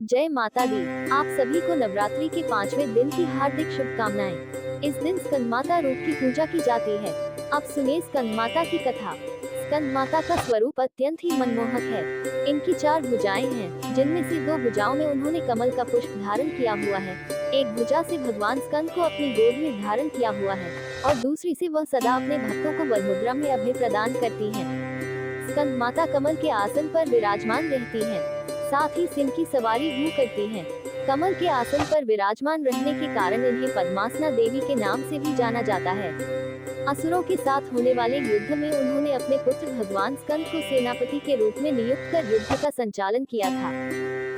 जय माता दी। आप सभी को नवरात्रि के 5वें दिन की हार्दिक शुभकामनाएं। इस दिन स्कंद माता रूप की पूजा की जाती है। अब सुनिए स्कंद माता की कथा। स्कंद माता का स्वरूप अत्यंत ही मनमोहक है। इनकी 4 भुजाएं हैं, जिनमें से 2 भुजाओं में उन्होंने कमल का पुष्प धारण किया हुआ है। एक भुजा से भगवान स्कंद को अपनी गोद में धारण किया हुआ है और दूसरी से वह सदा अपने भक्तों को वर मुद्रा में अभय प्रदान करती हैं। स्कंद माता कमल के आसन पर विराजमान रहती हैं, साथ ही सिंह की सवारी भी करती हैं। कमल के आसन पर विराजमान रहने के कारण इन्हें पद्मासना देवी के नाम से भी जाना जाता है। असुरों के साथ होने वाले युद्ध में उन्होंने अपने पुत्र भगवान स्कंद को सेनापति के रूप में नियुक्त कर युद्ध का संचालन किया था।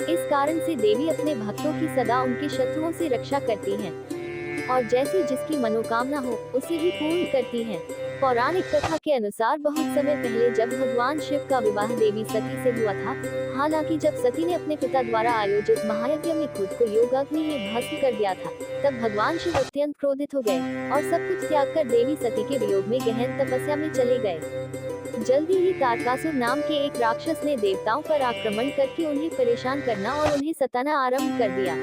इस कारण से देवी अपने भक्तों की सदा उनके शत्रुओं से रक्षा करती हैं और जैसी जिसकी मनोकामना हो उसे भी पूर्ण करती हैं। पौराणिक कथा के अनुसार बहुत समय पहले जब भगवान शिव का विवाह देवी सती से हुआ था, हालांकि जब सती ने अपने पिता द्वारा आयोजित महायज्ञ में खुद को योगाग्नि में भस्म कर दिया था, तब भगवान शिव अत्यंत क्रोधित हो गए और सब कुछ त्याग कर देवी सती के वियोग में गहन तपस्या में चले गए। जल्दी ही तारकासुर नाम के एक राक्षस ने देवताओं पर आक्रमण करके उन्हें परेशान करना और उन्हें सताना आरंभ कर दिया।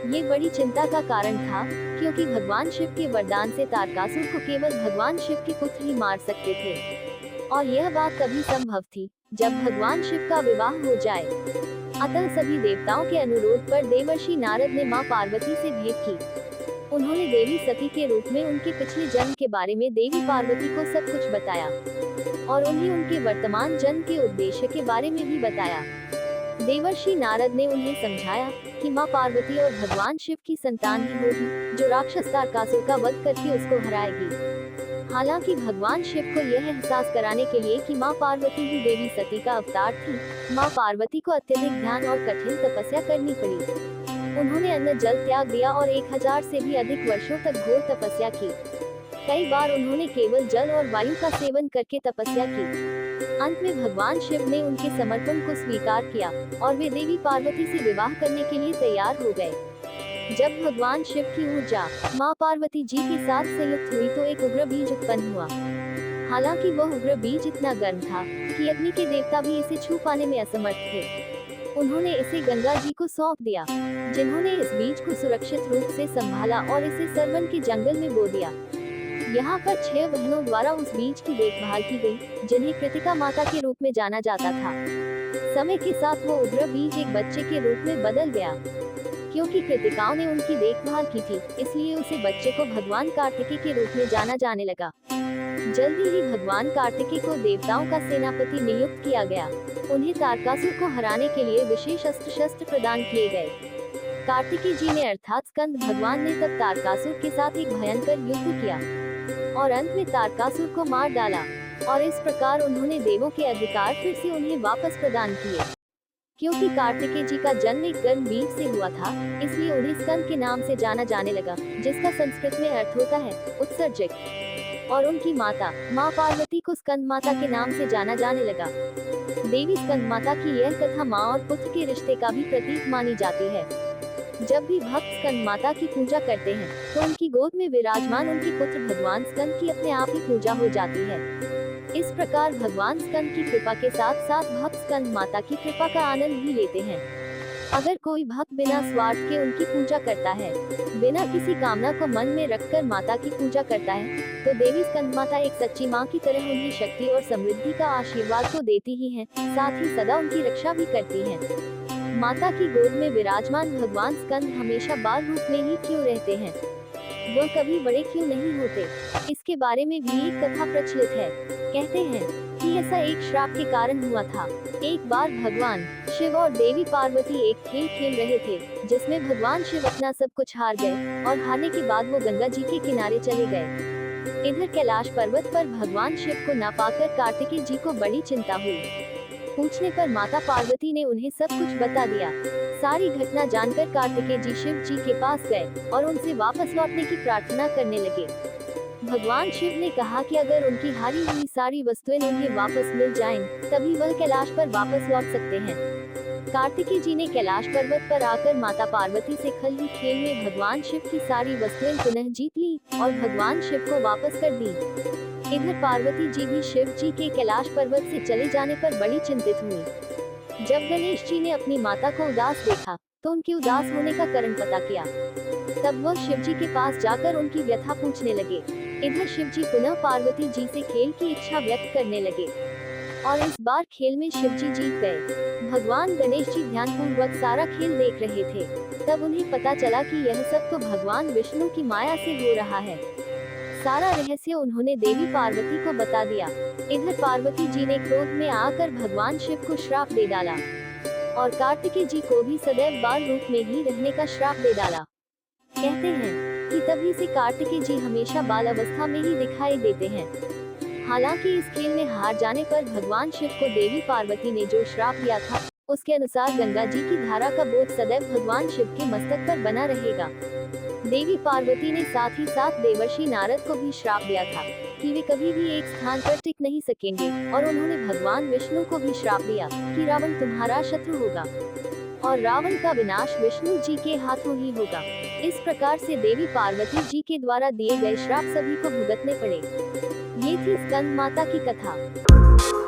ये बड़ी चिंता का कारण था, क्योंकि भगवान शिव के वरदान से तारकासुर को केवल भगवान शिव के पुत्र ही मार सकते थे और यह बात तभी संभव थी जब भगवान शिव का विवाह हो जाए। अतः सभी देवताओं के अनुरोध पर देवर्षि नारद ने मां पार्वती से भेंट की। उन्होंने देवी सती के रूप में उनके पिछले जन्म के बारे में देवी पार्वती को सब कुछ बताया और उन्हें उनके वर्तमान जन्म के उद्देश्य के बारे में भी बताया। देवर्षि नारद ने उन्हें समझाया कि मां पार्वती और भगवान शिव की संतान ही होगी, जो राक्षस तारकासुर का वध करके उसको हराएगी। हालांकि भगवान शिव को यह एहसास कराने के लिए कि मां पार्वती ही देवी सती का अवतार थी, मां पार्वती को अत्यधिक ध्यान और कठिन तपस्या करनी पड़ी। उन्होंने अन्न जल त्याग दिया और 1000 से भी अधिक वर्षों तक घोर तपस्या की। कई बार उन्होंने केवल जल और वायु का सेवन करके तपस्या की। अंत में भगवान शिव ने उनके समर्पण को स्वीकार किया और वे देवी पार्वती से विवाह करने के लिए तैयार हो गए। जब भगवान शिव की ऊर्जा मां पार्वती जी के साथ संयुक्त हुई तो एक उग्र बीज उत्पन्न हुआ। हालांकि वह उग्र बीज इतना गर्म था कि अग्नि के देवता भी इसे छू पाने में असमर्थ थे। उन्होंने इसे गंगा जी को सौंप दिया, जिन्होंने इस बीज को सुरक्षित रूप से संभाला और इसे सरवन के जंगल में बो दिया। यहाँ पर 6 बहनों द्वारा उस बीज की देखभाल की गई, जिन्हें कृतिका माता के रूप में जाना जाता था। समय के साथ वो उग्र बीज एक बच्चे के रूप में बदल गया। क्योंकि कृतिकाओं ने उनकी देखभाल की थी, इसलिए उसे बच्चे को भगवान कार्तिकेय के रूप में जाना जाने लगा। जल्दी ही भगवान कार्तिकेय को देवताओं का सेनापति नियुक्त किया गया। उन्हें तारकासुर को हराने के लिए विशेष अस्त्र शस्त्र प्रदान किए गए। कार्तिकेय जी ने अर्थात स्कंद भगवान ने तब तारकासुर के साथ एक भयंकर युद्ध किया और अंत में तारकासुर को मार डाला और इस प्रकार उन्होंने देवों के अधिकार फिर से उन्हें वापस प्रदान किए। क्योंकि कार्तिकेय जी का जन्म एक गर्म बीज से हुआ था, इसलिए उन्हें स्कंद के नाम से जाना जाने लगा, जिसका संस्कृत में अर्थ होता है उत्सर्जक। और उनकी माता मां पार्वती को स्कंद माता के नाम से जाना जाने लगा। देवी स्कंद माता की यह कथा मां और पुत्र के रिश्ते का भी प्रतीक मानी जाती है। जब भी भक्त स्कंद माता की पूजा करते हैं तो उनकी गोद में विराजमान उनके पुत्र भगवान स्कंद की अपने आप ही पूजा हो जाती है। इस प्रकार भगवान स्कंद की कृपा के साथ साथ भक्त स्कंद माता की कृपा का आनंद भी लेते हैं। अगर कोई भक्त बिना स्वार्थ के उनकी पूजा करता है, बिना किसी कामना को मन में रखकर माता की पूजा करता है, तो देवी स्कंद माता एक सच्ची माँ की तरह उन्हें शक्ति और समृद्धि का आशीर्वाद तो देती ही हैं, साथ ही सदा उनकी रक्षा भी करती हैं। माता की गोद में विराजमान भगवान स्कंद हमेशा बाल रूप में ही क्यों रहते हैं? वह कभी बड़े क्यों नहीं होते? इसके बारे में भी एक कथा प्रचलित है। कहते हैं कि ऐसा एक श्राप के कारण हुआ था। एक बार भगवान शिव और देवी पार्वती एक खेल खेल रहे थे, जिसमें भगवान शिव अपना सब कुछ हार गए और हारने के बाद वो गंगा जी के किनारे चले गए। इधर कैलाश पर्वत पर भगवान शिव को न पाकर कार्तिकेय जी को बड़ी चिंता हुई। पूछने पर माता पार्वती ने उन्हें सब कुछ बता दिया। सारी घटना जानकर कार्तिकेय जी शिव जी के पास गए और उनसे वापस लौटने की प्रार्थना करने लगे। भगवान शिव ने कहा कि अगर उनकी हारी हुई सारी वस्तुएं उन्हें वापस मिल जाएं, तभी वह कैलाश पर वापस लौट सकते हैं। कार्तिकेय जी ने कैलाश पर्वत पर आकर माता पार्वती से खल ही खेल में भगवान शिव की सारी वस्तुएं पुनः जीत ली और भगवान शिव को वापस कर दी। इधर पार्वती जी भी शिव जी के कैलाश पर्वत से चले जाने पर बड़ी चिंतित हुई। जब गणेश जी ने अपनी माता को उदास देखा, तो उनके उदास होने का कारण पता किया। तब वह शिव जी के पास जाकर उनकी व्यथा पूछने लगे। इधर शिव जी पुनः पार्वती जी से खेल की इच्छा व्यक्त करने लगे और इस बार खेल में शिव जी जीत गए। भगवान गणेश जी ध्यानपूर्वक सारा खेल देख रहे थे। तब उन्हें पता चला कि यह सब तो भगवान विष्णु की माया से हो रहा है। सारा रहस्य उन्होंने देवी पार्वती को बता दिया। इधर पार्वती जी ने क्रोध में आकर भगवान शिव को श्राप दे डाला और कार्तिकेय जी को भी सदैव बाल रूप में ही रहने का श्राप दे डाला। कहते हैं कि तभी से कार्तिकेय जी हमेशा बाल अवस्था में ही दिखाई देते हैं। हालांकि इस खेल में हार जाने पर भगवान शिव को देवी पार्वती ने जो श्राप दिया था, उसके अनुसार गंगा जी की धारा का बोझ सदैव भगवान शिव के मस्तक पर बना रहेगा। देवी पार्वती ने साथ ही साथ देवर्षि नारद को भी श्राप दिया था कि वे कभी भी एक स्थान पर टिक नहीं सकेंगे और उन्होंने भगवान विष्णु को भी श्राप दिया कि रावण तुम्हारा शत्रु होगा और रावण का विनाश विष्णु जी के हाथों ही होगा। इस प्रकार से देवी पार्वती जी के द्वारा दिए गए श्राप सभी को भुगतने पड़े। ये थी स्कंद माता की कथा।